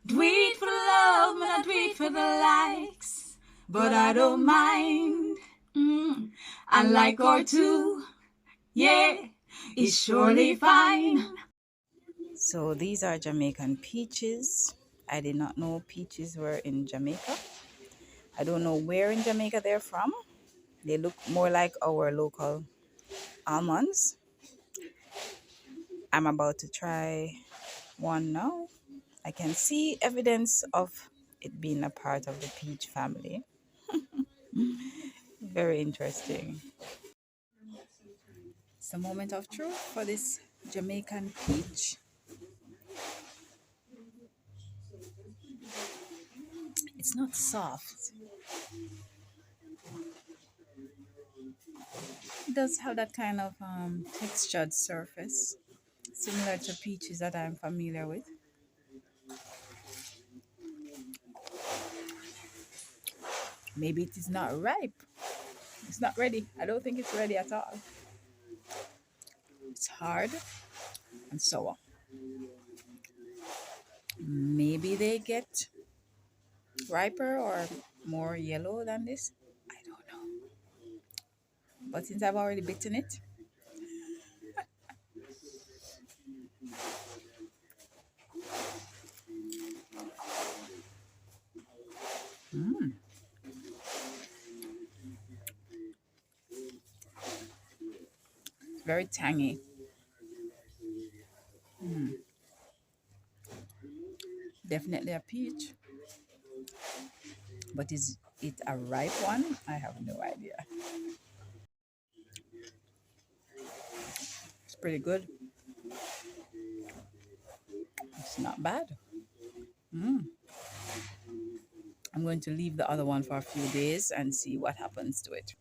Do it for love, man, I do it for the likes. But I don't mind. I like her too. Yeah, it's surely fine. So these are Jamaican peaches. I did not know peaches were in Jamaica. I don't know where in Jamaica they're from. They look more like our local almonds. I'm about to try one now. I can see evidence of it being a part of the peach family. Very interesting. It's a moment of truth for this Jamaican peach. It's not soft. It does have that kind of textured surface, similar to peaches that I'm familiar with. Maybe it is not ripe. It's not ready. I don't think it's ready at all. It's hard and sour. Maybe they get riper or more yellow than this. I don't know. But since I've already bitten it, it's very tangy. Definitely a peach. But is it a ripe one? I have no idea. It's pretty good. It's not bad. I'm going to leave the other one for a few days and see what happens to it.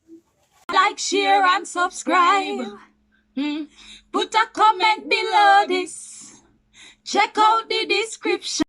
Like, share, and subscribe. Put a comment below this. Check out the description.